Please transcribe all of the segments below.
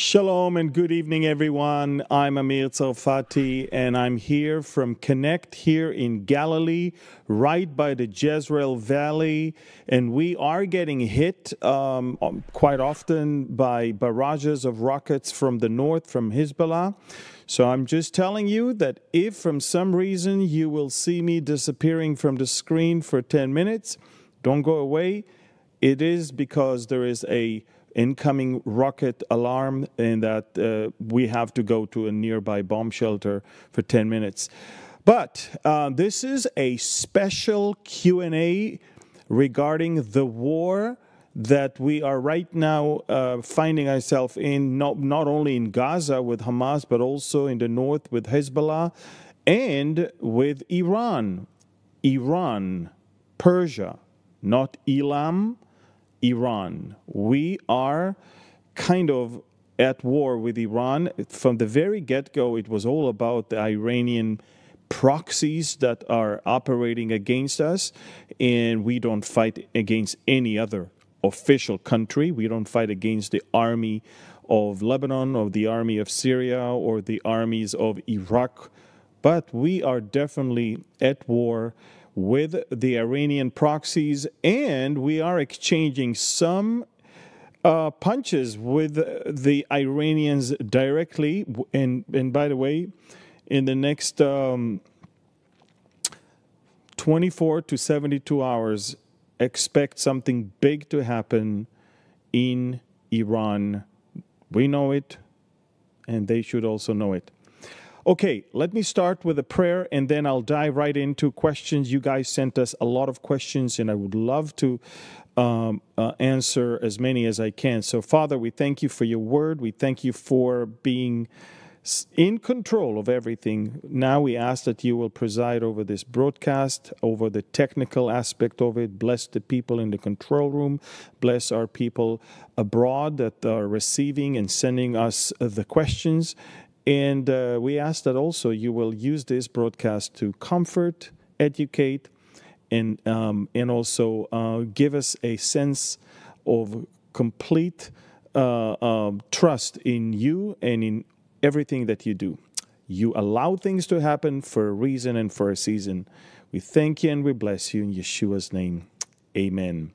Shalom and good evening, everyone. I'm Amir Tsarfati, and I'm here from Connect here in Galilee, right by the Jezreel Valley. And we are getting hit quite often by barrages of rockets from the north, from Hezbollah. So I'm just telling you that if from some reason you will see me disappearing from the screen for 10 minutes, don't go away. It is because there is a incoming rocket alarm and that we have to go to a nearby bomb shelter for 10 minutes. But this is a special Q&A regarding the war that we are right now finding ourselves in, not only in Gaza with Hamas, but also in the north with Hezbollah and with Iran. Iran, Persia, not Elam, Iran. We are kind of at war with Iran. From the very get-go, it was all about the Iranian proxies that are operating against us, and we don't fight against any other official country. We don't fight against the army of Lebanon, or the army of Syria, or the armies of Iraq, but we are definitely at war with the Iranian proxies, and we are exchanging some punches with the Iranians directly. And by the way, in the next 24 to 72 hours, expect something big to happen in Iran. We know it, and they should also know it. Okay, let me start with a prayer, and then I'll dive right into questions. You guys sent us a lot of questions, and I would love to answer as many as I can. So, Father, we thank you for your word. We thank you for being in control of everything. Now we ask that you will preside over this broadcast, over the technical aspect of it. Bless the people in the control room. Bless our people abroad that are receiving and sending us the questions. And we ask that also you will use this broadcast to comfort, educate, and also give us a sense of complete trust in you and in everything that you do. You allow things to happen for a reason and for a season. We thank you and we bless you in Yeshua's name. Amen.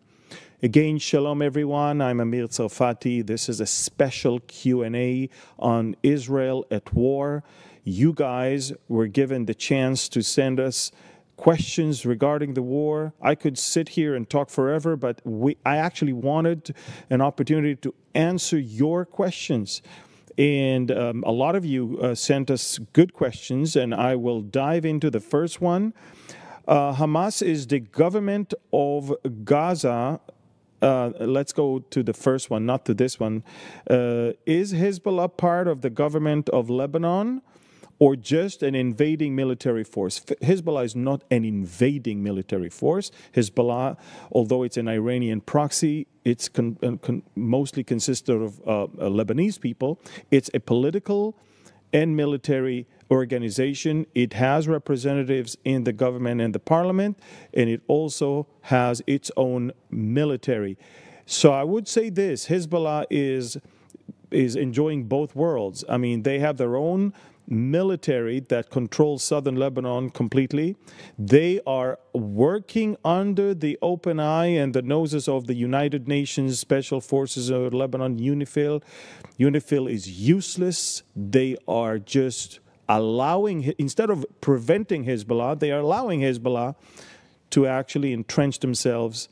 Again, shalom everyone. I'm Amir Tsarfati. This is a special Q&A on Israel at war. You guys were given the chance to send us questions regarding the war. I could sit here and talk forever, but I actually wanted an opportunity to answer your questions. And a lot of you sent us good questions, and I will dive into the first one. Hamas is the government of Gaza. Let's go to the first one, not to this one. Is Hezbollah part of the government of Lebanon or just an invading military force? Hezbollah is not an invading military force. Hezbollah, although it's an Iranian proxy, it's mostly consisted of Lebanese people. It's a political and military organization. It has representatives in the government and the parliament, and it also has its own military. So I would say this: Hezbollah is enjoying both worlds. I mean, they have their own military that controls southern Lebanon completely. They are working under the open eye and the noses of the United Nations Special Forces of Lebanon, UNIFIL. UNIFIL is useless. They are just allowing, instead of preventing Hezbollah, they are allowing Hezbollah to actually entrench themselves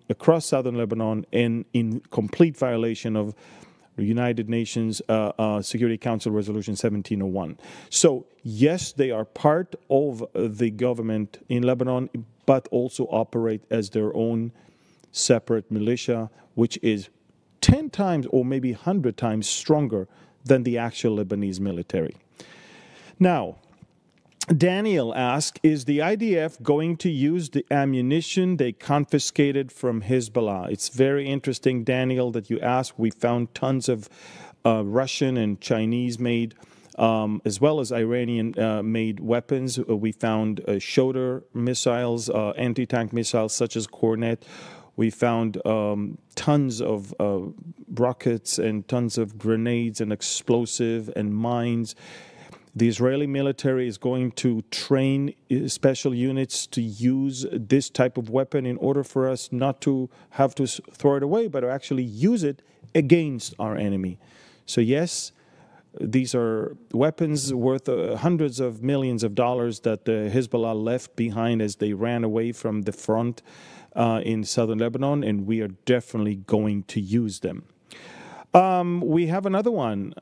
across southern Lebanon and in complete violation of United Nations Security Council Resolution 1701. So, yes, they are part of the government in Lebanon, but also operate as their own separate militia, which is 10 times or maybe 100 times stronger than the actual Lebanese military. Now, Daniel asks, is the IDF going to use the ammunition they confiscated from Hezbollah? It's very interesting, Daniel, that you asked. We found tons of Russian and Chinese-made, as well as Iranian-made weapons. We found Shoder missiles, anti-tank missiles such as Kornet. We found tons of rockets and tons of grenades and explosive and mines. The Israeli military is going to train special units to use this type of weapon in order for us not to have to throw it away, but to actually use it against our enemy. So yes, these are weapons worth hundreds of millions of dollars that Hezbollah left behind as they ran away from the front in southern Lebanon, and we are definitely going to use them. We have another one.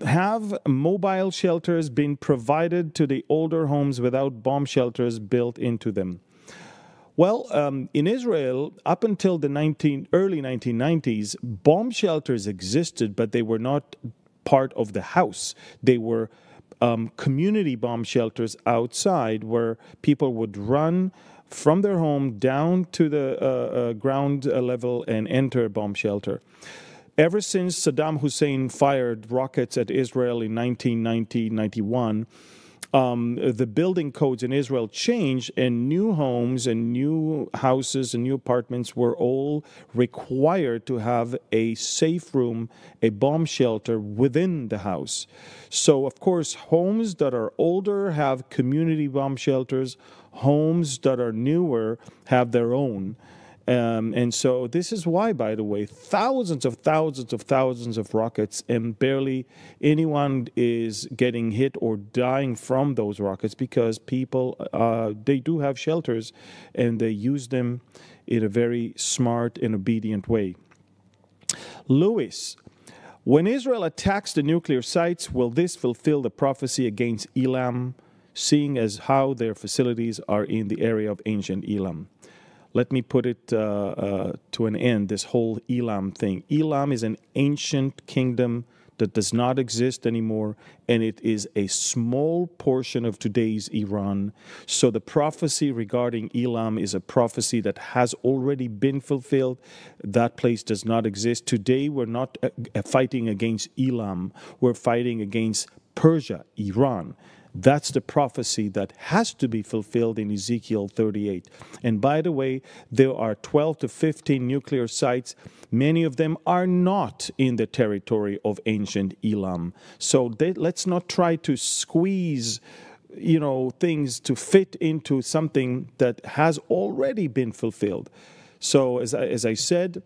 Have mobile shelters been provided to the older homes without bomb shelters built into them? Well, in Israel, up until the early 1990s, bomb shelters existed, but they were not part of the house. They were community bomb shelters outside where people would run from their home down to the ground level and enter a bomb shelter. Ever since Saddam Hussein fired rockets at Israel in 1990-91, the building codes in Israel changed, and new homes and new houses and new apartments were all required to have a safe room, a bomb shelter within the house. So, of course, homes that are older have community bomb shelters. Homes that are newer have their own. And so this is why, by the way, thousands of rockets, and barely anyone is getting hit or dying from those rockets, because people, they do have shelters and they use them in a very smart and obedient way. Lewis, when Israel attacks the nuclear sites, will this fulfill the prophecy against Elam, seeing as how their facilities are in the area of ancient Elam? Let me put it to an end, this whole Elam thing. Elam is an ancient kingdom that does not exist anymore, and it is a small portion of today's Iran. So the prophecy regarding Elam is a prophecy that has already been fulfilled. That place does not exist. Today, we're not fighting against Elam. We're fighting against Persia, Iran. That's the prophecy that has to be fulfilled in Ezekiel 38. And by the way, there are 12 to 15 nuclear sites. Many of them are not in the territory of ancient Elam. So let's not try to squeeze, things to fit into something that has already been fulfilled. So as I said,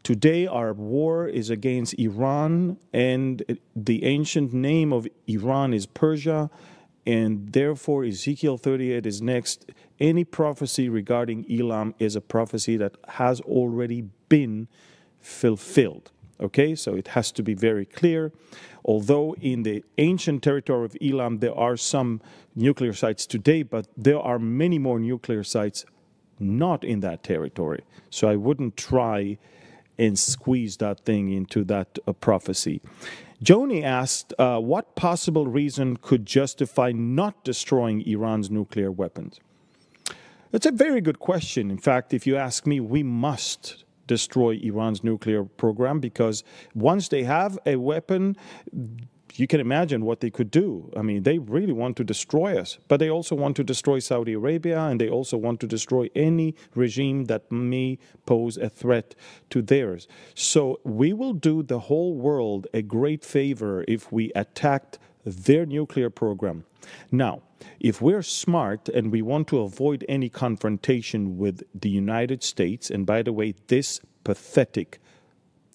today our war is against Iran, and the ancient name of Iran is Persia. And therefore, Ezekiel 38 is next. Any prophecy regarding Elam is a prophecy that has already been fulfilled. Okay, so it has to be very clear. Although in the ancient territory of Elam, there are some nuclear sites today, but there are many more nuclear sites not in that territory. So I wouldn't try and squeeze that thing into that prophecy. Joni asked, what possible reason could justify not destroying Iran's nuclear weapons? That's a very good question. In fact, if you ask me, we must destroy Iran's nuclear program, because once they have a weapon, you can imagine what they could do. I mean, they really want to destroy us, but they also want to destroy Saudi Arabia, and they also want to destroy any regime that may pose a threat to theirs. So we will do the whole world a great favor if we attacked their nuclear program. Now, if we're smart and we want to avoid any confrontation with the United States, and by the way, this pathetic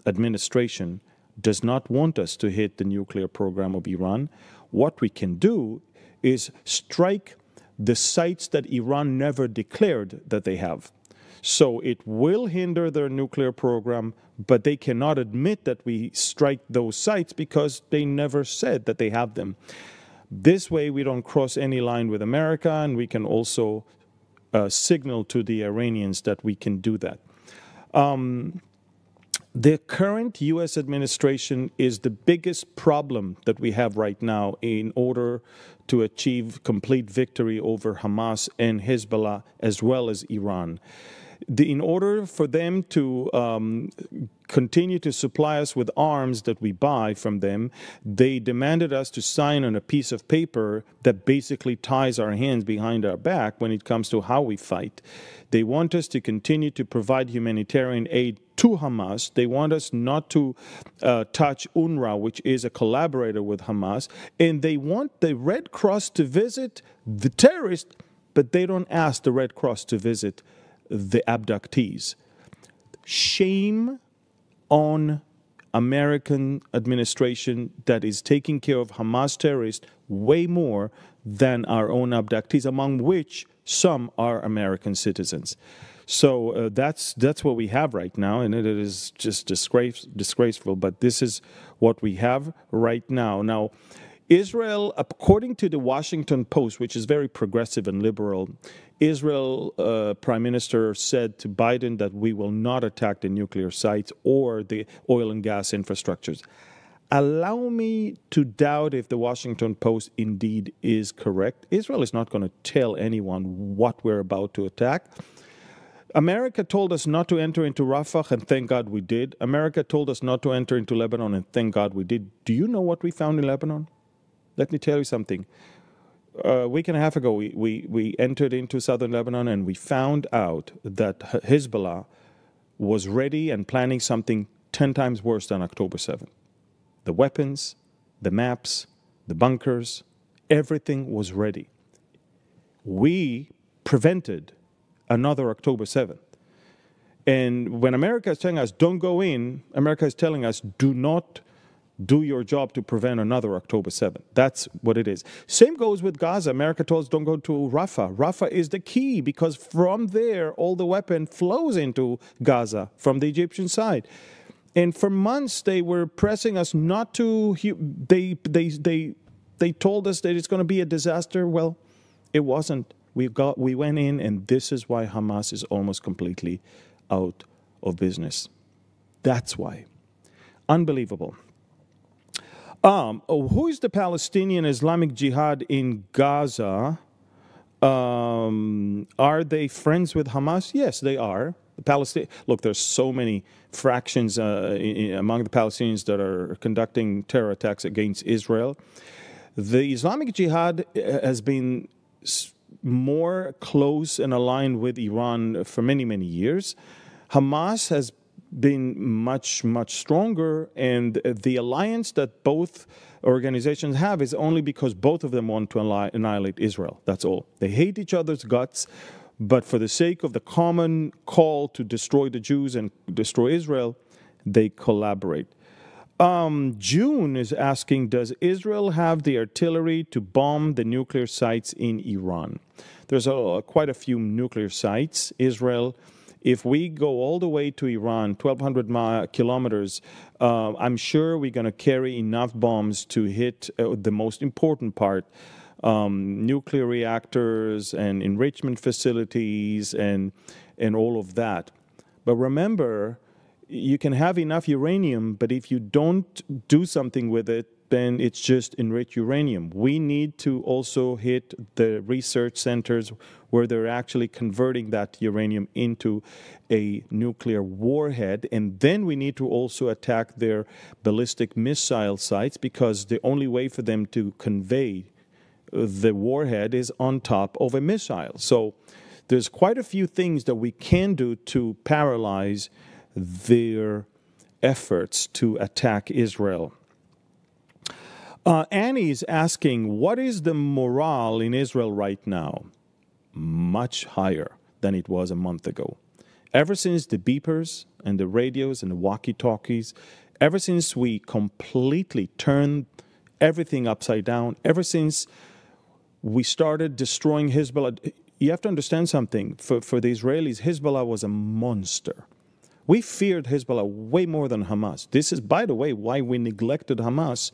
administration does not want us to hit the nuclear program of Iran, what we can do is strike the sites that Iran never declared that they have. So it will hinder their nuclear program, but they cannot admit that we strike those sites because they never said that they have them. This way we don't cross any line with America, and we can also signal to the Iranians that we can do that. The current U.S. administration is the biggest problem that we have right now in order to achieve complete victory over Hamas and Hezbollah, as well as Iran. In order for them to continue to supply us with arms that we buy from them, they demanded us to sign on a piece of paper that basically ties our hands behind our back when it comes to how we fight. They want us to continue to provide humanitarian aid to Hamas. They want us not to touch UNRWA, which is a collaborator with Hamas. And they want the Red Cross to visit the terrorists, but they don't ask the Red Cross to visit the abductees. Shame on American administration that is taking care of Hamas terrorists way more than our own abductees, among which some are American citizens. So that's what we have right now, and it is just disgraceful. But this is what we have right now. Now, Israel, according to the Washington Post, which is very progressive and liberal, Israel Prime Minister said to Biden that we will not attack the nuclear sites or the oil and gas infrastructures. Allow me to doubt if the Washington Post indeed is correct. Israel is not going to tell anyone what we're about to attack. America told us not to enter into Rafah, and thank God we did. America told us not to enter into Lebanon, and thank God we did. Do you know what we found in Lebanon? Let me tell you something. A week and a half ago, we entered into southern Lebanon, and we found out that Hezbollah was ready and planning something 10 times worse than October 7th. The weapons, the maps, the bunkers, everything was ready. We prevented another October 7th. And when America is telling us, don't go in, America is telling us, do not do your job to prevent another October 7th. That's what it is. Same goes with Gaza. America told us don't go to Rafah. Rafah is the key because from there, all the weapon flows into Gaza from the Egyptian side. And for months, they were pressing us not to, they told us that it's going to be a disaster. Well, it wasn't. We went in, and this is why Hamas is almost completely out of business. That's why. Unbelievable. Who is the Palestinian Islamic Jihad in Gaza? Are they friends with Hamas? Yes, they are. Look, there's so many fractions among the Palestinians that are conducting terror attacks against Israel. The Islamic Jihad has been more close and aligned with Iran for many, many years. Hamas has been much, much stronger, and the alliance that both organizations have is only because both of them want to annihilate Israel. That's all. They hate each other's guts, but for the sake of the common call to destroy the Jews and destroy Israel, they collaborate. June is asking, does Israel have the artillery to bomb the nuclear sites in Iran? There's quite a few nuclear sites. Israel, if we go all the way to Iran, 1,200 kilometers, I'm sure we're going to carry enough bombs to hit the most important part, nuclear reactors and enrichment facilities and all of that. But remember, you can have enough uranium, but if you don't do something with it, then it's just enriched uranium. We need to also hit the research centers where they're actually converting that uranium into a nuclear warhead. And then we need to also attack their ballistic missile sites, because the only way for them to convey the warhead is on top of a missile. So there's quite a few things that we can do to paralyze their efforts to attack Israel. Annie is asking, what is the morale in Israel right now? Much higher than it was a month ago. Ever since the beepers and the radios and the walkie-talkies, ever since we completely turned everything upside down, ever since we started destroying Hezbollah, you have to understand something. For the Israelis, Hezbollah was a monster. We feared Hezbollah way more than Hamas. This is, by the way, why we neglected Hamas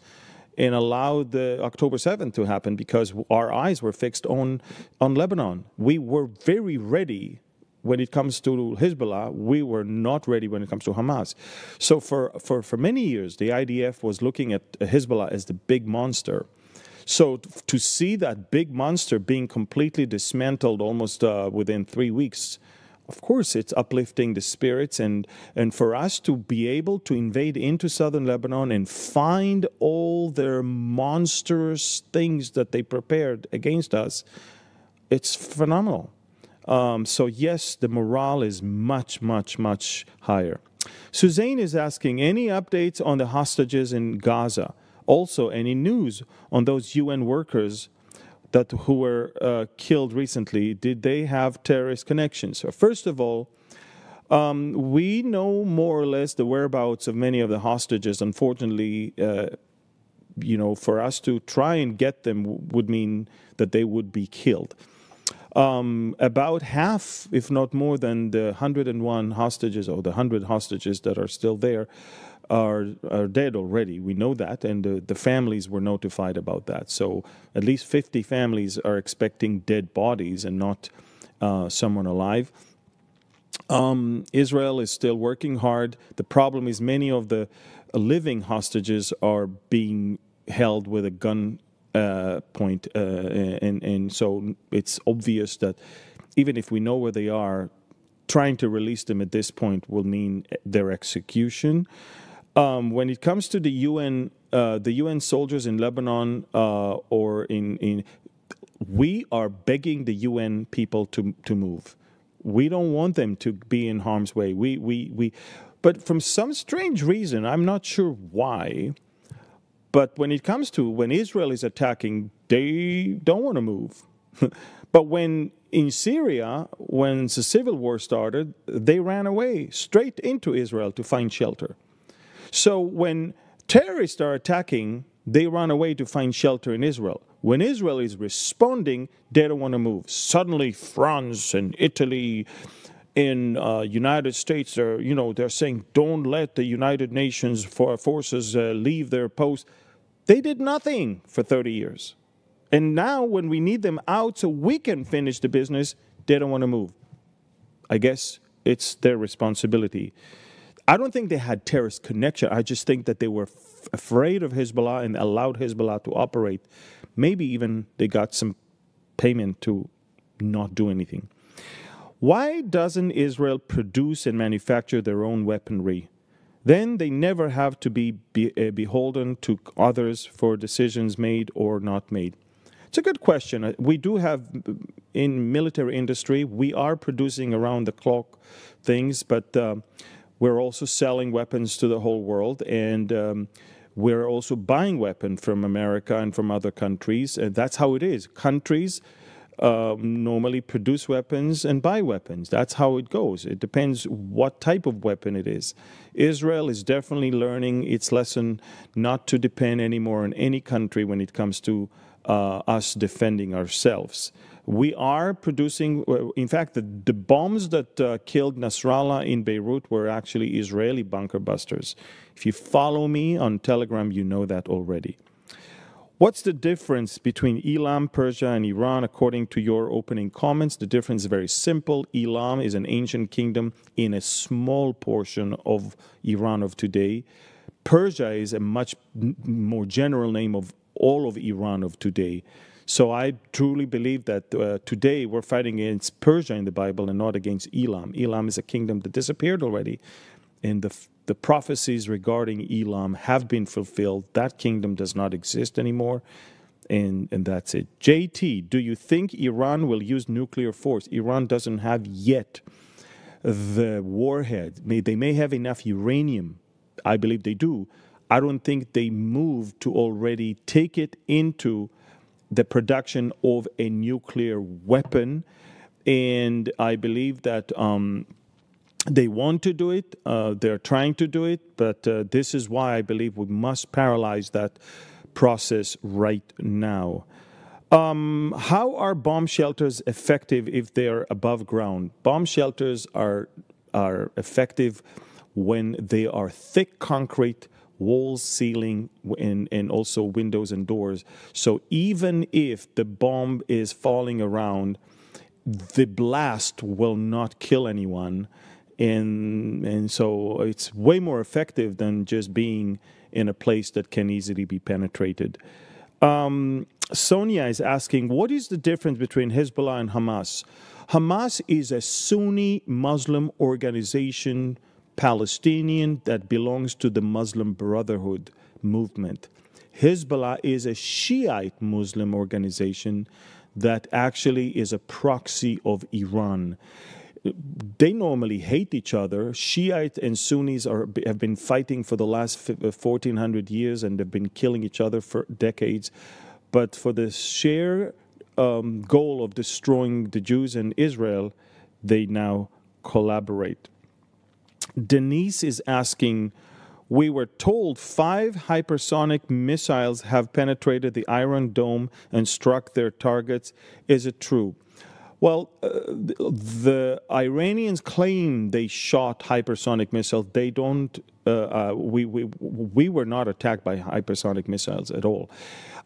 and allowed the October 7th to happen, because our eyes were fixed on Lebanon. We were very ready when it comes to Hezbollah. We were not ready when it comes to Hamas. So for many years, the IDF was looking at Hezbollah as the big monster. So to see that big monster being completely dismantled almost within 3 weeks of course, it's uplifting the spirits, and for us to be able to invade into southern Lebanon and find all their monstrous things that they prepared against us, it's phenomenal. So yes, the morale is much, much, much higher. Suzanne is asking, any updates on the hostages in Gaza? Also, any news on those UN workers who were killed recently? Did they have terrorist connections? So first of all, we know more or less the whereabouts of many of the hostages. Unfortunately, for us to try and get them would mean that they would be killed. About half, if not more than the 101 hostages, or the 100 hostages that are still there, are dead already. We know that, and the families were notified about that. So at least 50 families are expecting dead bodies and not someone alive. Israel is still working hard. The problem is many of the living hostages are being held with a gun point, and so it's obvious that even if we know where they are, trying to release them at this point will mean their execution. When it comes to the UN soldiers in Lebanon or we are begging the UN people to move. We don't want them to be in harm's way. But from some strange reason, I'm not sure why, but when Israel is attacking, they don't want to move. But when in Syria, when the civil war started, they ran away straight into Israel to find shelter. So when terrorists are attacking, they run away to find shelter in Israel. When Israel is responding, they don't want to move. Suddenly France and Italy and United States, they're saying, don't let the United Nations forces leave their post. They did nothing for 30 years. And now when we need them out so we can finish the business, they don't want to move. I guess it's their responsibility. I don't think they had terrorist connection. I just think that they were afraid of Hezbollah and allowed Hezbollah to operate. Maybe even they got some payment to not do anything. Why doesn't Israel produce and manufacture their own weaponry? Then they never have to be beholden to others for decisions made or not made. It's a good question. We do have, in military industry, we are producing around-the-clock things, but we're also selling weapons to the whole world, and we're also buying weapons from America and from other countries. And that's how it is. Countries normally produce weapons and buy weapons. That's how it goes. It depends what type of weapon it is. Israel is definitely learning its lesson not to depend anymore on any country when it comes to us defending ourselves. We are producing, in fact, the bombs that killed Nasrallah in Beirut were actually Israeli bunker busters. If you follow me on Telegram, you know that already. What's the difference between Elam, Persia, and Iran according to your opening comments? The difference is very simple. Elam is an ancient kingdom in a small portion of Iran of today. Persia is a much more general name of all of Iran of today. So I truly believe that today we're fighting against Persia in the Bible and not against Elam. Elam is a kingdom that disappeared already, and the prophecies regarding Elam have been fulfilled. That kingdom does not exist anymore, and that's it. JT, do you think Iran will use nuclear force? Iran doesn't have yet the warhead. They may have enough uranium. I believe they do. I don't think they move to already take it into the production of a nuclear weapon, and I believe that they want to do it. They're trying to do it, but this is why I believe we must paralyze that process right now. How are bomb shelters effective if they are above ground? Bomb shelters are effective when they are thick concrete, walls, ceiling, and also windows and doors. So even if the bomb is falling around, the blast will not kill anyone. And so it's way more effective than just being in a place that can easily be penetrated. Sonia is asking, what is the difference between Hezbollah and Hamas? Hamas is a Sunni Muslim organization, Palestinian, that belongs to the Muslim Brotherhood movement. Hezbollah is a Shiite Muslim organization that actually is a proxy of Iran. They normally hate each other. Shiite and Sunnis have been fighting for the last 1,400 years, and they've been killing each other for decades. But for the sheer goal of destroying the Jews and Israel, they now collaborate. Denise is asking, we were told 5 hypersonic missiles have penetrated the Iron Dome and struck their targets. Is it true? Well, the Iranians claim they shot hypersonic missiles. They don't. We were not attacked by hypersonic missiles at all.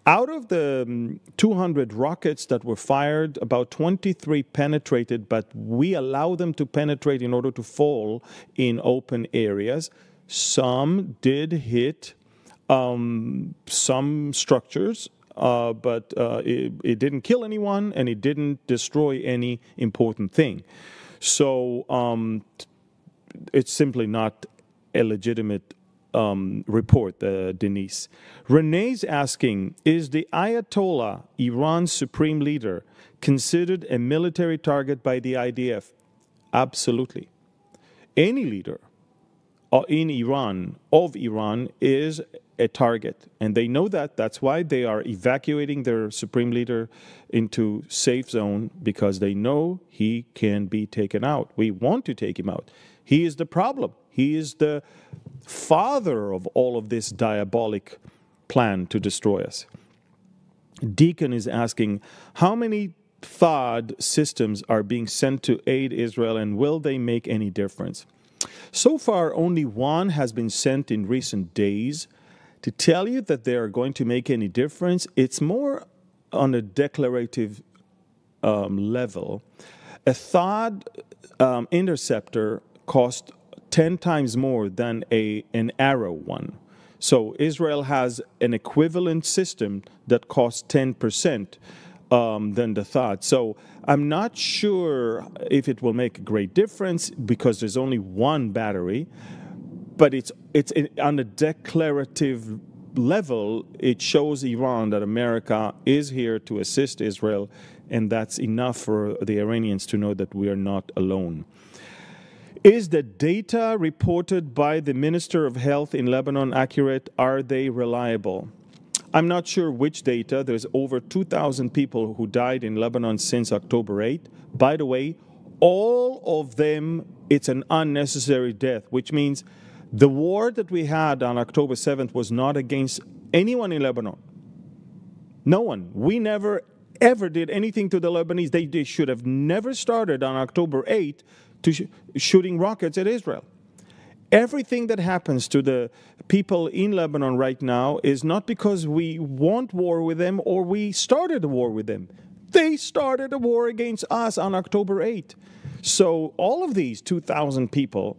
Out of the 200 rockets that were fired, about 23 penetrated, but we allow them to penetrate in order to fall in open areas. Some did hit some structures. But it didn't kill anyone, and it didn't destroy any important thing. So it's simply not a legitimate report, Denise. Renee's asking, is the Ayatollah, Iran's supreme leader, considered a military target by the IDF? Absolutely. Any leader in Iran, of Iran, is a target, and they know that. That's why they are evacuating their supreme leader into safe zone, because they know he can be taken out. We want to take him out. He is the problem. He is the father of all of this diabolic plan to destroy us. Deacon is asking, how many THAAD systems are being sent to aid Israel, and will they make any difference? So far, only one has been sent in recent days. To tell you that they are going to make any difference, it's more on a declarative level. A THAAD interceptor cost 10 times more than an Arrow one. So Israel has an equivalent system that costs 10% than the THAAD. So I'm not sure if it will make a great difference, because there's only one battery. But it's on a declarative level. It shows Iran that America is here to assist Israel, and that's enough for the Iranians to know that we are not alone. Is the data reported by the Minister of Health in Lebanon accurate? Are they reliable? I'm not sure which data. There's over 2,000 people who died in Lebanon since October 8. By the way, all of them, it's an unnecessary death, which means the war that we had on October 7th was not against anyone in Lebanon. No one. We never, ever did anything to the Lebanese. They should have never started on October 8th to shooting rockets at Israel. Everything that happens to the people in Lebanon right now is not because we want war with them or we started a war with them. They started a war against us on October 8th. So all of these 2,000 people,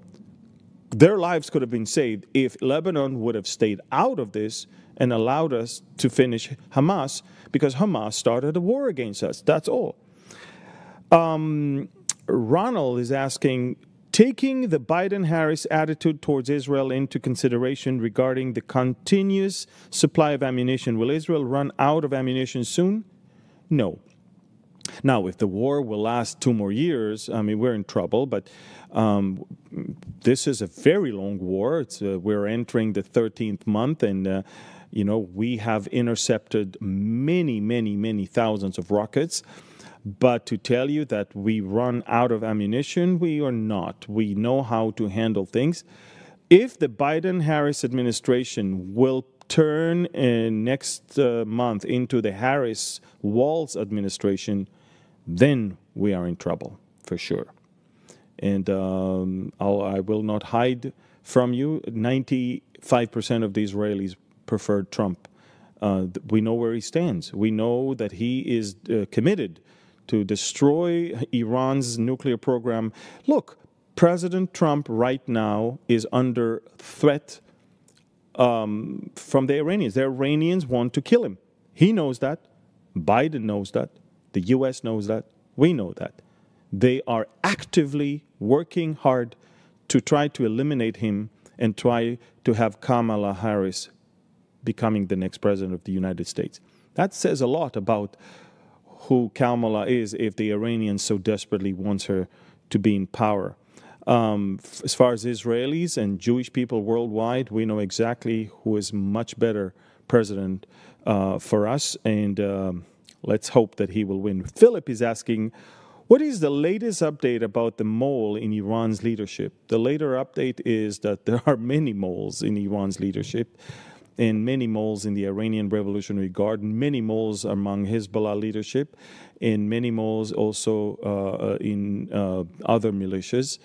their lives could have been saved if Lebanon would have stayed out of this and allowed us to finish Hamas, because Hamas started a war against us. That's all. Ronald is asking, taking the Biden-Harris attitude towards Israel into consideration regarding the continuous supply of ammunition, will Israel run out of ammunition soon? No. Now, if the war will last 2 more years, I mean, we're in trouble, but this is a very long war. We're entering the 13th month, and, we have intercepted many thousands of rockets. But to tell you that we run out of ammunition, we are not. We know how to handle things. If the Biden-Harris administration will turn next month into the Harris-Walz administration, then we are in trouble, for sure. And I will not hide from you, 95% of the Israelis preferred Trump. We know where he stands. We know that he is committed to destroy Iran's nuclear program. Look, President Trump right now is under threat from the Iranians. The Iranians want to kill him. He knows that. Biden knows that. The U.S. knows that. We know that. They are actively working hard to try to eliminate him and try to have Kamala Harris becoming the next president of the United States. That says a lot about who Kamala is if the Iranians so desperately want her to be in power. As far as Israelis and Jewish people worldwide, we know exactly who is much better president for us, and let's hope that he will win. Philip is asking, what is the latest update about the mole in Iran's leadership? The later update is that there are many moles in Iran's leadership, and many moles in the Iranian Revolutionary Guard, many moles among Hezbollah leadership, and many moles also in other militias.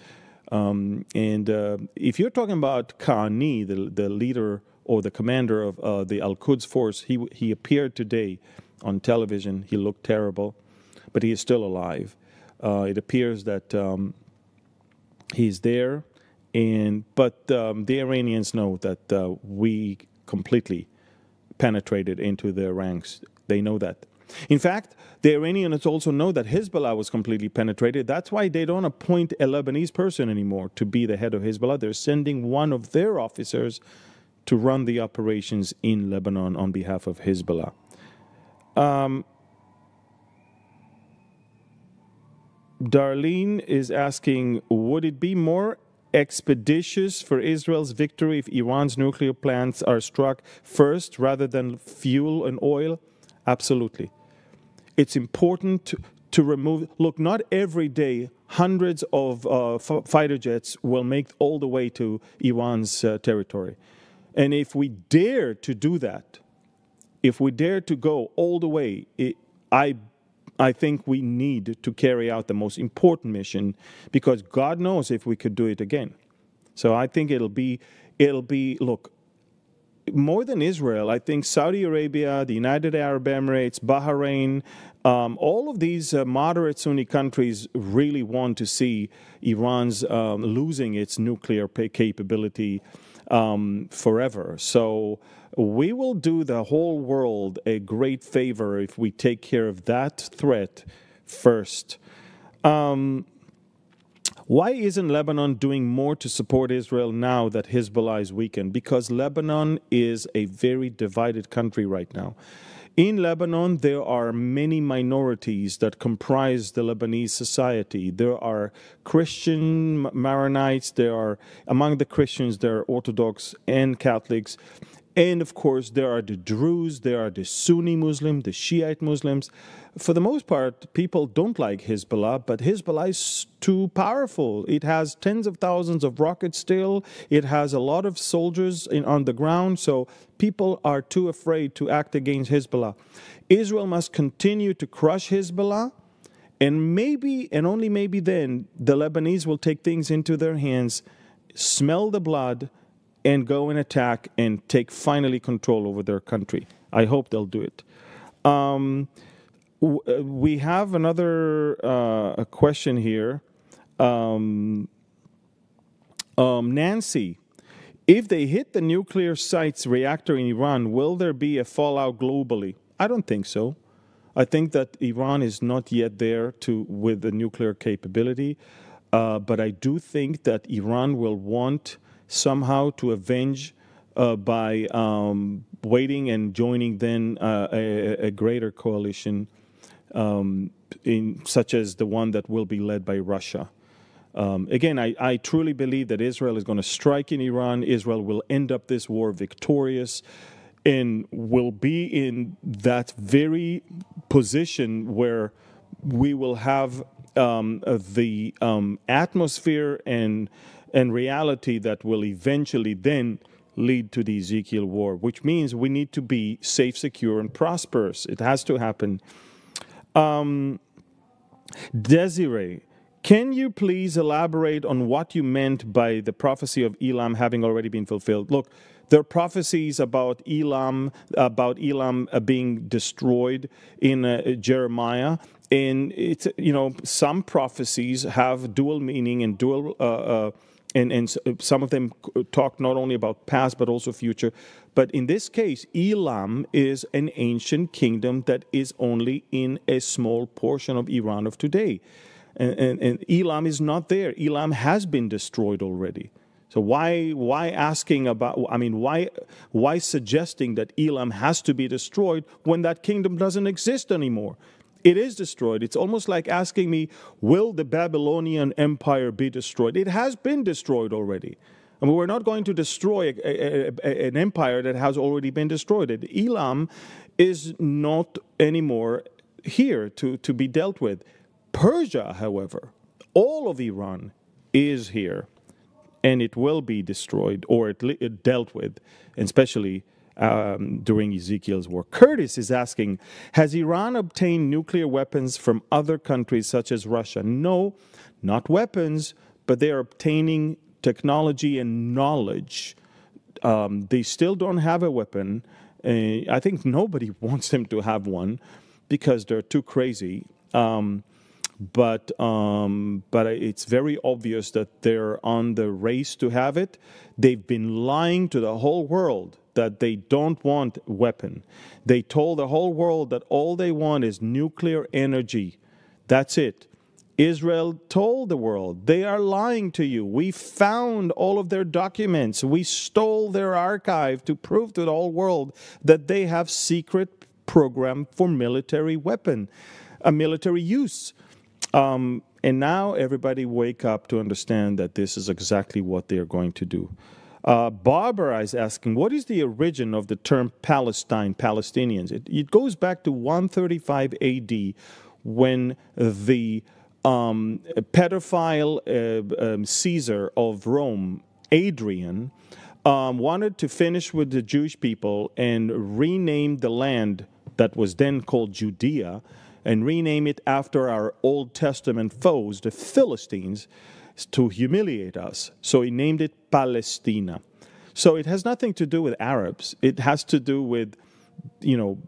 If you're talking about Khani, the leader or the commander of the Al-Quds force, he appeared today on television. He looked terrible, but he is still alive. It appears that he's there, but the Iranians know that we completely penetrated into their ranks. They know that. In fact, the Iranians also know that Hezbollah was completely penetrated. That's why they don't appoint a Lebanese person anymore to be the head of Hezbollah. They're sending one of their officers to run the operations in Lebanon on behalf of Hezbollah. Darlene is asking, would it be more expeditious for Israel's victory if Iran's nuclear plants are struck first rather than fuel and oil? Absolutely. It's important to remove... Look, not every day hundreds of fighter jets will make all the way to Iran's territory. And if we dare to do that, if we dare to go all the way, I think we need to carry out the most important mission, because God knows if we could do it again. So I think it'll be, look, more than Israel, I think Saudi Arabia, the United Arab Emirates, Bahrain, all of these moderate Sunni countries really want to see Iran's losing its nuclear capability forever. So we will do the whole world a great favor if we take care of that threat first. Why isn't Lebanon doing more to support Israel now that Hezbollah is weakened? Because Lebanon is a very divided country right now. In Lebanon, there are many minorities that comprise the Lebanese society. There are Christian Maronites, among the Christians, there are Orthodox and Catholics. And, of course, there are the Druze, there are the Sunni Muslims, the Shiite Muslims. For the most part, people don't like Hezbollah, but Hezbollah is too powerful. It has tens of thousands of rockets still. It has a lot of soldiers on the ground, so people are too afraid to act against Hezbollah. Israel must continue to crush Hezbollah, and maybe, and only maybe then, the Lebanese will take things into their hands, smell the blood, and go and attack and take finally control over their country. I hope they'll do it. We have another question here. Nancy, if they hit the nuclear site's reactor in Iran, will there be a fallout globally? I don't think so. I think that Iran is not yet there with the nuclear capability, but I do think that Iran will want somehow to avenge by waiting and joining then a greater coalition such as the one that will be led by Russia. Again, I truly believe that Israel is going to strike in Iran. Israel will end up this war victorious and will be in that very position where we will have the atmosphere and reality that will eventually then lead to the Ezekiel war, which means we need to be safe, secure, and prosperous. It has to happen. Desiree, can you please elaborate on what you meant by the prophecy of Elam having already been fulfilled? Look, there are prophecies about Elam being destroyed in Jeremiah. And it's, some prophecies have dual meaning and dual and some of them talk not only about past but also future. But in this case, Elam is an ancient kingdom that is only in a small portion of Iran of today. And Elam is not there. Elam has been destroyed already. So why asking about, why suggesting that Elam has to be destroyed when that kingdom doesn't exist anymore? It is destroyed. It's almost like asking me, will the Babylonian Empire be destroyed? It has been destroyed already. I mean, we're not going to destroy an empire that has already been destroyed. Elam is not anymore here to be dealt with. Persia, however, all of Iran is here, and it will be destroyed or it dealt with, especially during Ezekiel's war. Curtis is asking, has Iran obtained nuclear weapons from other countries such as Russia? No, not weapons, but they are obtaining technology and knowledge. They still don't have a weapon. I think nobody wants them to have one because they're too crazy. But it's very obvious that they're on the race to have it. They've been lying to the whole world that they don't want a weapon. They told the whole world that all they want is nuclear energy. That's it. Israel told the world, they are lying to you. We found all of their documents. We stole their archive to prove to the whole world that they have secret program for military weapon, military use. And now everybody wake up to understand that this is exactly what they're going to do. Barbara is asking, what is the origin of the term Palestine, Palestinians? It goes back to 135 AD when the pedophile Caesar of Rome, Adrian, wanted to finish with the Jewish people and rename the land that was then called Judea and rename it after our Old Testament foes, the Philistines, to humiliate us. So he named it Palestina. So it has nothing to do with Arabs. It has to do with,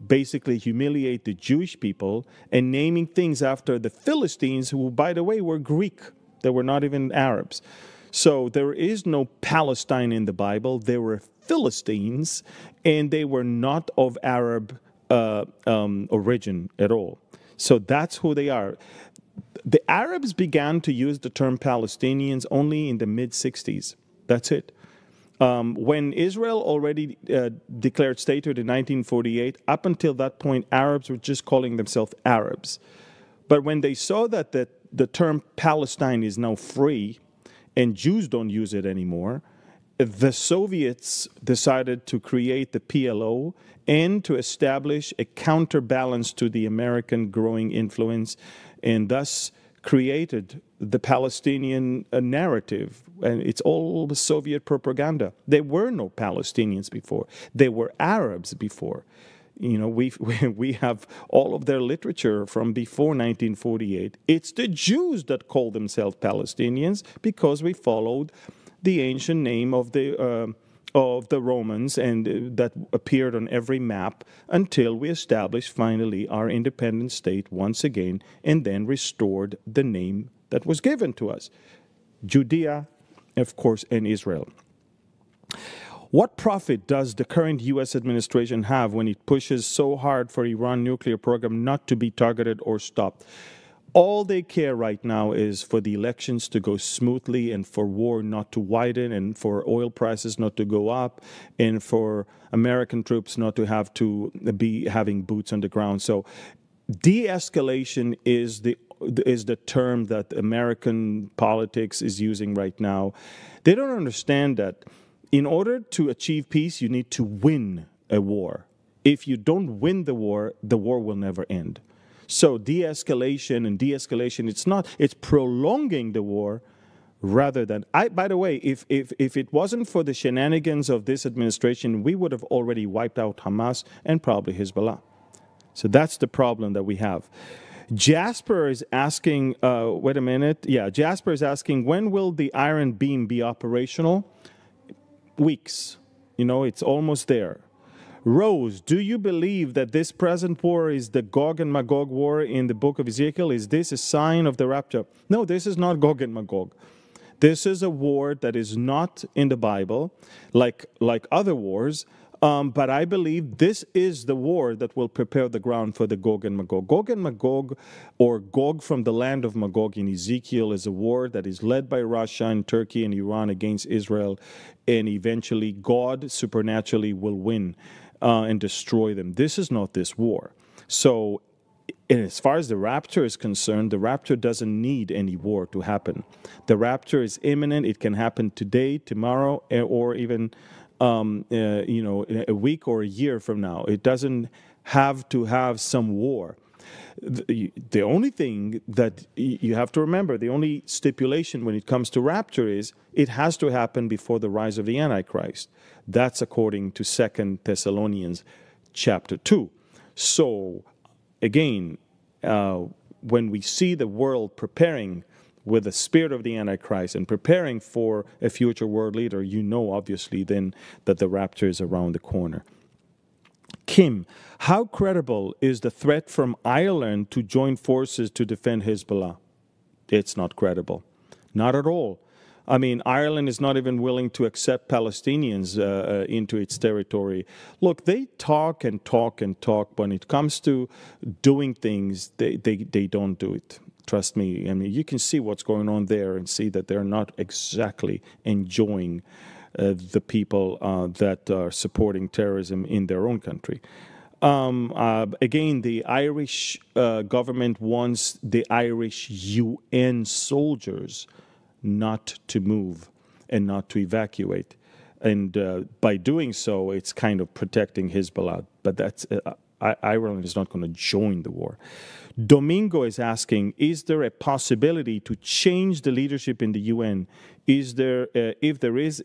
basically humiliate the Jewish people and naming things after the Philistines, who, by the way, were Greek. They were not even Arabs. So there is no Palestine in the Bible. They were Philistines, and they were not of Arab origin at all. So that's who they are. The Arabs began to use the term Palestinians only in the mid-60s. That's it. When Israel already declared statehood in 1948, up until that point, Arabs were just calling themselves Arabs. But when they saw that the term Palestine is now free and Jews don't use it anymore, the Soviets decided to create the PLO and to establish a counterbalance to the American growing influence, and thus created the Palestinian narrative. And it's all Soviet propaganda. There were no Palestinians before. There were Arabs before. We have all of their literature from before 1948. It's the Jews that call themselves Palestinians because we followed the ancient name of the Romans, and that appeared on every map until we established finally our independent state once again, and then restored the name that was given to us, Judea, of course, and Israel. What profit does the current U.S. administration have when it pushes so hard for Iran nuclear program not to be targeted or stopped? All they care right now is for the elections to go smoothly and for war not to widen and for oil prices not to go up and for American troops not to have to be having boots on the ground. So de-escalation is the term that American politics is using right now. They don't understand that in order to achieve peace, you need to win a war. If you don't win the war will never end. So de-escalation, it's prolonging the war rather than, by the way, if it wasn't for the shenanigans of this administration, we would have already wiped out Hamas and probably Hezbollah. So that's the problem that we have. Jasper is asking, Jasper is asking, when will the Iron Beam be operational? Weeks. It's almost there. Rose, do you believe that this present war is the Gog and Magog war in the book of Ezekiel? Is this a sign of the rapture? No, this is not Gog and Magog. This is a war that is not in the Bible, like other wars. But I believe this is the war that will prepare the ground for the Gog and Magog. Gog and Magog, or Gog from the land of Magog in Ezekiel, is a war that is led by Russia and Turkey and Iran against Israel, and eventually God supernaturally will win and destroy them. This is not this war. So, and as far as the rapture is concerned, the rapture doesn't need any war to happen. The rapture is imminent. It can happen today, tomorrow, or even a week or a year from now. It doesn't have to have some war. The only thing that you have to remember, the only stipulation when it comes to rapture is it has to happen before the rise of the Antichrist. That's according to 2 Thessalonians chapter 2. So, again, when we see the world preparing with the spirit of the Antichrist and preparing for a future world leader, you know, obviously, then that the rapture is around the corner. Kim, how credible is the threat from Ireland to join forces to defend Hezbollah? It's not credible. Not at all. I mean, Ireland is not even willing to accept Palestinians into its territory. Look, they talk and talk and talk. When it comes to doing things, they don't do it. Trust me. I mean, you can see what's going on there and see that they're not exactly enjoying the people that are supporting terrorism in their own country. Again, the Irish government wants the Irish UN soldiers not to move and not to evacuate. And by doing so, it's kind of protecting Hezbollah. But that's Ireland is not going to join the war. Domingo is asking, is there a possibility to change the leadership in the UN? Is there, if there is,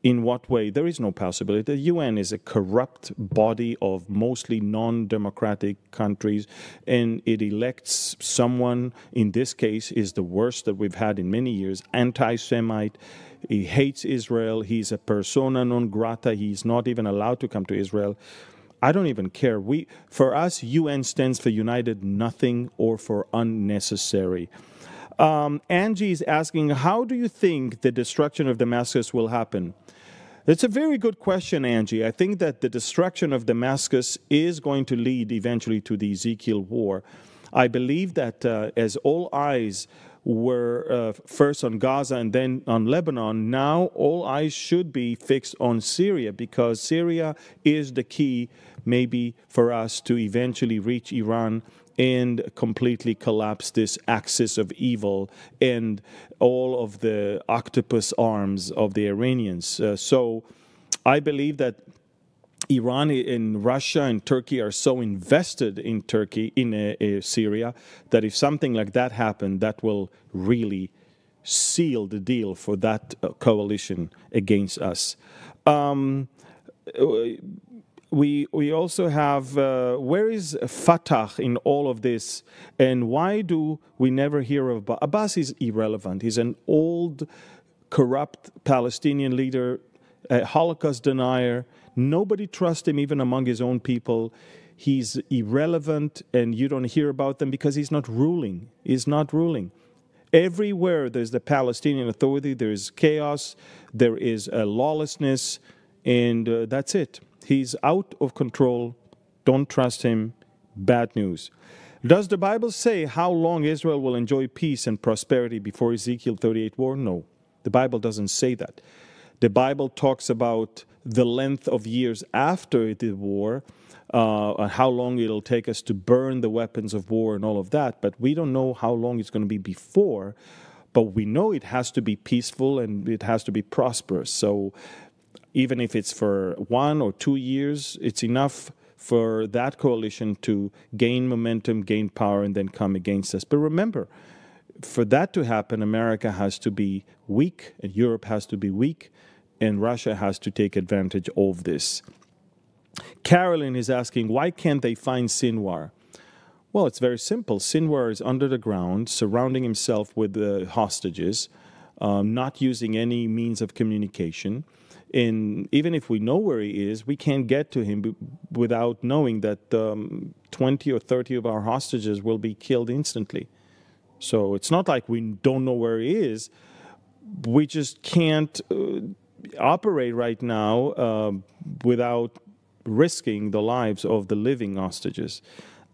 in what way? There is no possibility. The UN is a corrupt body of mostly non-democratic countries, and it elects someone, in this case, is the worst that we've had in many years, anti-Semite. He hates Israel. He's a persona non grata. He's not even allowed to come to Israel. I don't even care. For us, UN stands for United Nothing or for Unnecessary. Angie is asking, how do you think the destruction of Damascus will happen? It's a very good question, Angie. I think that the destruction of Damascus is going to lead eventually to the Ezekiel war. I believe that as all eyes were first on Gaza and then on Lebanon, now all eyes should be fixed on Syria, because Syria is the key maybe for us to eventually reach Iran and completely collapse this axis of evil and all of the octopus arms of the Iranians. So I believe that Iran and Russia and Turkey are so invested in Syria, that if something like that happened, that will really seal the deal for that coalition against us. We also have, where is Fatah in all of this? And why do we never hear of Abbas? Abbas is irrelevant. He's an old, corrupt Palestinian leader, a Holocaust denier. Nobody trusts him even among his own people. He's irrelevant, and you don't hear about them because he's not ruling. He's not ruling. Everywhere there's the Palestinian Authority, there is chaos, there is lawlessness, and that's it. He's out of control. Don't trust him. Bad news. Does the Bible say how long Israel will enjoy peace and prosperity before Ezekiel 38 war? No. The Bible doesn't say that. The Bible talks about the length of years after the war, how long it'll take us to burn the weapons of war and all of that, but we don't know how long it's going to be before, but we know it has to be peaceful and it has to be prosperous. So even if it's for 1 or 2 years, it's enough for that coalition to gain momentum, gain power, and then come against us. But remember, for that to happen, America has to be weak, and Europe has to be weak, and Russia has to take advantage of this. Carolyn is asking, why can't they find Sinwar? Well, it's very simple. Sinwar is under the ground, surrounding himself with hostages, not using any means of communication. And even if we know where he is, we can't get to him without knowing that 20 or 30 of our hostages will be killed instantly. So it's not like we don't know where he is. We just can't operate right now without risking the lives of the living hostages.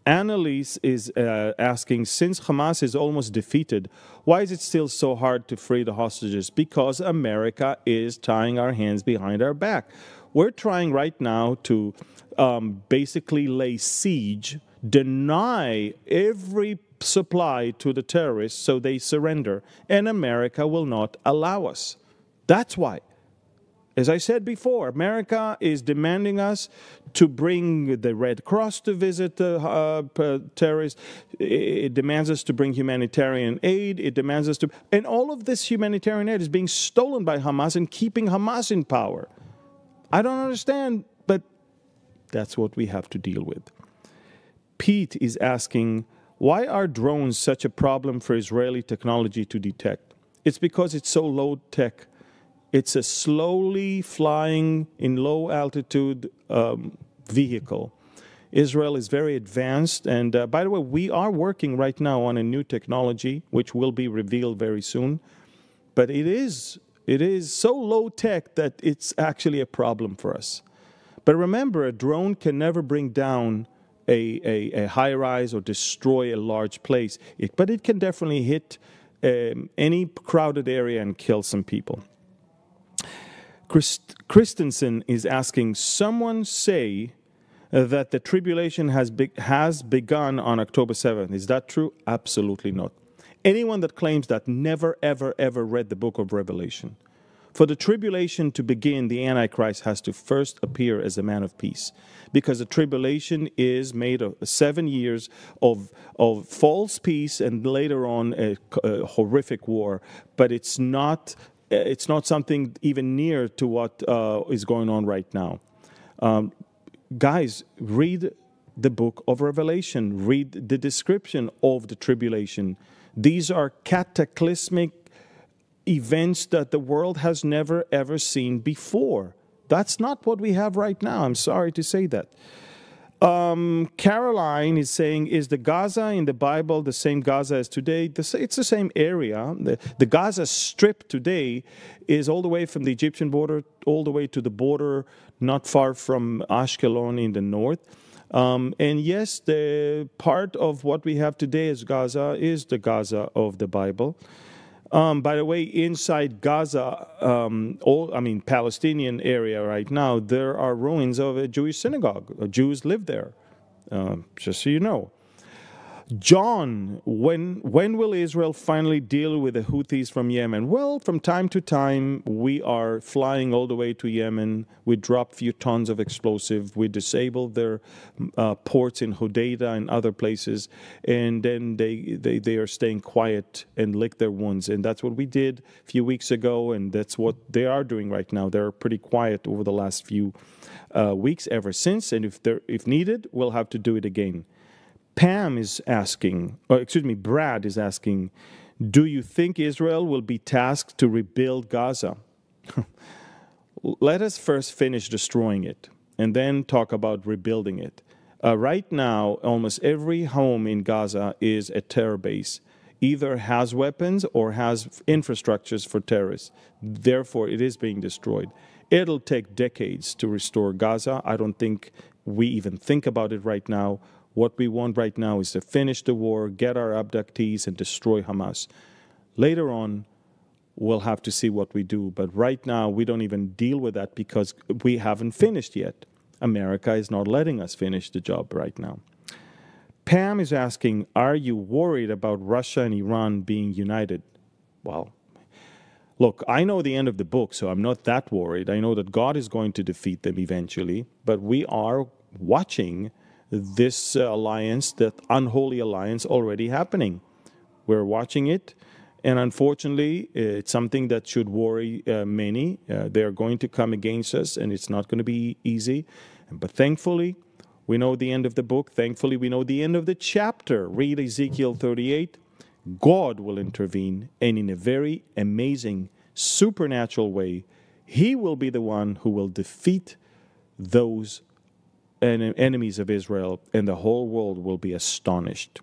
Annalise is asking, since Hamas is almost defeated, why is it still so hard to free the hostages? Because America is tying our hands behind our back. We're trying right now to basically lay siege, deny every supply to the terrorists so they surrender, and America will not allow us. That's why. As I said before, America is demanding us to bring the Red Cross to visit terrorists. It demands us to bring humanitarian aid. It demands us to... And all of this humanitarian aid is being stolen by Hamas and keeping Hamas in power. I don't understand, but that's what we have to deal with. Pete is asking, why are drones such a problem for Israeli technology to detect? It's because it's so low-tech. It's a slowly flying in low altitude vehicle. Israel is very advanced. And by the way, we are working right now on a new technology, which will be revealed very soon. But it is so low tech that it's actually a problem for us. But remember, a drone can never bring down a high rise or destroy a large place. But it can definitely hit any crowded area and kill some people. Christensen is asking, someone say that the tribulation has begun on October 7th. Is that true? Absolutely not. Anyone that claims that never, ever, ever read the book of Revelation. For the tribulation to begin, the Antichrist has to first appear as a man of peace, because the tribulation is made of 7 years of false peace and later on a horrific war. But it's not something even near to what is going on right now. Guys, read the book of Revelation. Read the description of the tribulation. These are cataclysmic events that the world has never, ever seen before. That's not what we have right now. I'm sorry to say that. Caroline is saying, is the Gaza in the Bible the same Gaza as today? It's the same area. The Gaza Strip today is all the way from the Egyptian border all the way to the border not far from Ashkelon in the north. And yes, the part of what we have today as Gaza is the Gaza of the Bible. By the way, inside Gaza, Palestinian area right now, there are ruins of a Jewish synagogue. Jews live there, just so you know. John, when will Israel finally deal with the Houthis from Yemen? Well, from time to time, we are flying all the way to Yemen. We drop a few tons of explosive. We disable their ports in Hodeidah and other places. And then they are staying quiet and lick their wounds. And that's what we did a few weeks ago. And that's what they are doing right now. They're pretty quiet over the last few weeks ever since. And if needed, we'll have to do it again. Brad is asking, do you think Israel will be tasked to rebuild Gaza? Let us first finish destroying it and then talk about rebuilding it. Right now, almost every home in Gaza is a terror base, either has weapons or has infrastructures for terrorists. Therefore, it is being destroyed. It'll take decades to restore Gaza. I don't think we even think about it right now. What we want right now is to finish the war, get our abductees, and destroy Hamas. Later on, we'll have to see what we do. But right now, we don't even deal with that because we haven't finished yet. America is not letting us finish the job right now. Pam is asking, are you worried about Russia and Iran being united? Well, look, I know the end of the book, so I'm not that worried. I know that God is going to defeat them eventually. But we are watching this alliance, that unholy alliance, already happening. We're watching it, and unfortunately, it's something that should worry many. They're going to come against us, and it's not going to be easy. But thankfully, we know the end of the book. Thankfully, we know the end of the chapter. Read Ezekiel 38. God will intervene, and in a very amazing, supernatural way, He will be the one who will defeat those enemies of Israel, and the whole world will be astonished.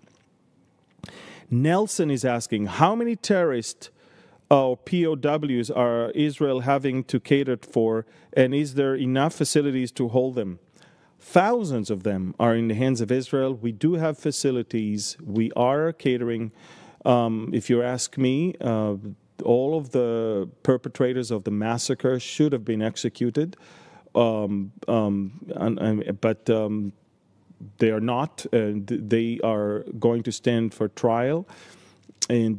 Nelson is asking, how many terrorists POWs are Israel having to cater for, and is there enough facilities to hold them? Thousands of them are in the hands of Israel. We do have facilities. We are catering. If you ask me, all of the perpetrators of the massacre should have been executed, but they are not. They are going to stand for trial, and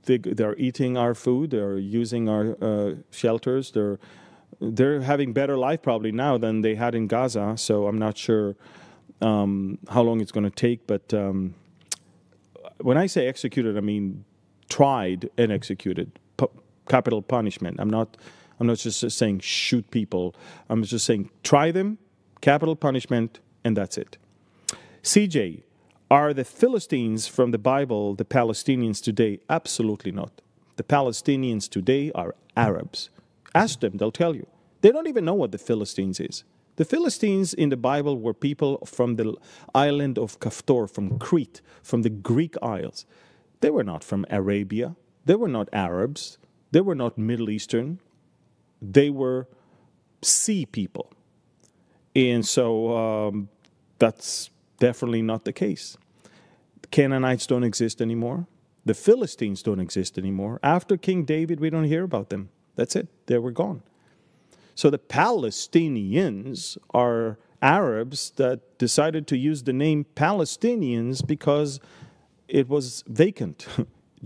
they're eating our food. They're using our shelters. They're having better life probably now than they had in Gaza. So I'm not sure how long it's going to take. But when I say executed, I mean tried and executed, capital punishment. I'm not just saying shoot people. I'm just saying try them, capital punishment, and that's it. CJ, are the Philistines from the Bible the Palestinians today? Absolutely not. The Palestinians today are Arabs. Ask them, they'll tell you. They don't even know what the Philistines is. The Philistines in the Bible were people from the island of Kaftor, from Crete, from the Greek Isles. They were not from Arabia. They were not Arabs. They were not Middle Eastern. They were sea people. And so that's definitely not the case. The Canaanites don't exist anymore. The Philistines don't exist anymore. After King David, we don't hear about them. That's it. They were gone. So the Palestinians are Arabs that decided to use the name Palestinians because it was vacant.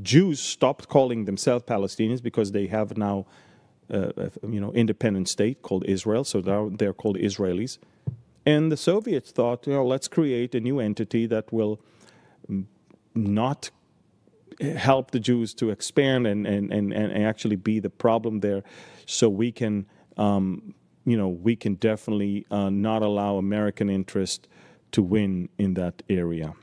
Jews stopped calling themselves Palestinians because they have now independent state called Israel, so now they're called Israelis. And the Soviets thought, let's create a new entity that will not help the Jews to expand and actually be the problem there, so we can we can definitely not allow American interest to win in that area.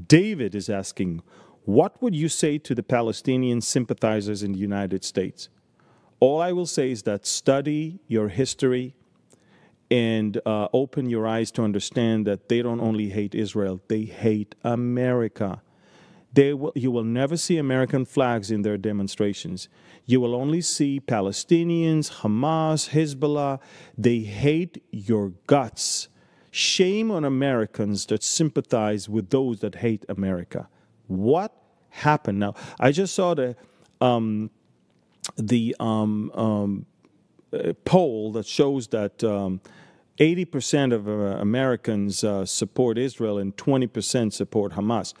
David is asking, what would you say to the Palestinian sympathizers in the United States? All I will say is that study your history and open your eyes to understand that they don't only hate Israel, they hate America. You will never see American flags in their demonstrations. You will only see Palestinians, Hamas, Hezbollah. They hate your guts. Shame on Americans that sympathize with those that hate America. What happened? Now, I just saw the poll that shows that 80% of Americans support Israel and 20% support Hamas.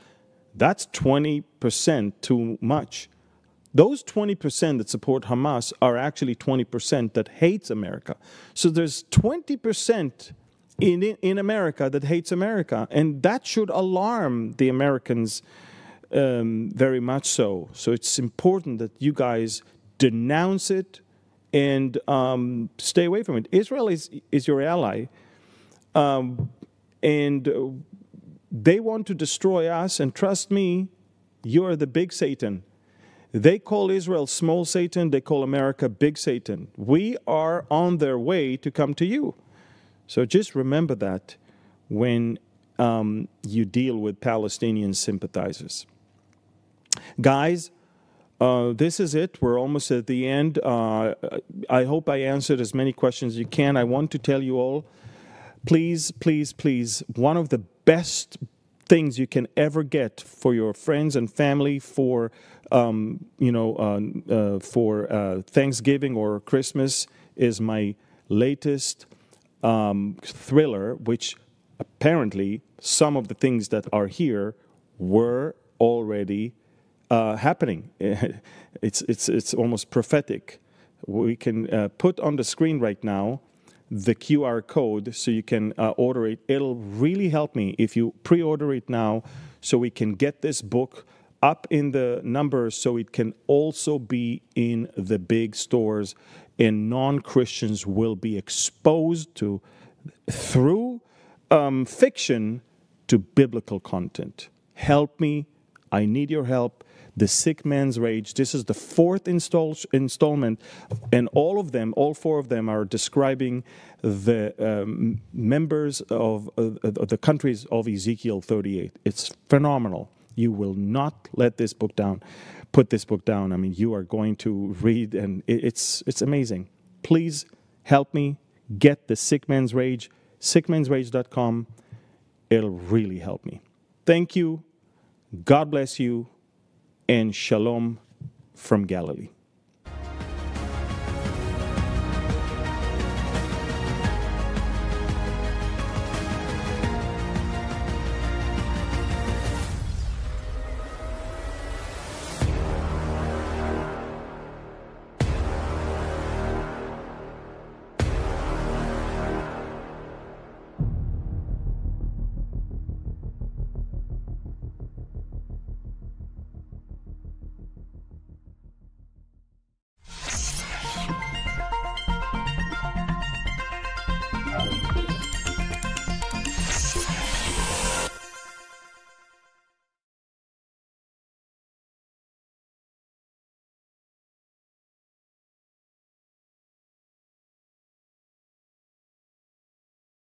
That's 20% too much. Those 20% that support Hamas are actually 20% that hates America. So there's 20% in America that hates America, and that should alarm the Americans very much so. So it's important that you guys denounce it and stay away from it. Israel is your ally, and they want to destroy us, and trust me, you're the big Satan. They call Israel small Satan, they call America big Satan. We are on their way to come to you. So just remember that when you deal with Palestinian sympathizers. Guys, this is it. We're almost at the end. I hope I answered as many questions as you can. I want to tell you all, please, please, please, one of the best things you can ever get for your friends and family for Thanksgiving or Christmas is my latest thriller, which apparently some of the things that are here were already happening. It's almost prophetic. We can put on the screen right now the QR code so you can order it. It'll really help me if you pre-order it now so we can get this book up in the numbers so it can also be in the big stores, and non-Christians will be exposed to through fiction to biblical content. Help me. I need your help. The Sick Man's Rage. This is the fourth installment, and all four of them are describing the members of the countries of Ezekiel 38. It's phenomenal. You will not let this book down. put this book down. I mean, you are going to read, and it's amazing. Please help me get the Sick Man's Rage, sickmansrage.com. It'll really help me. Thank you. God bless you. And shalom from Galilee.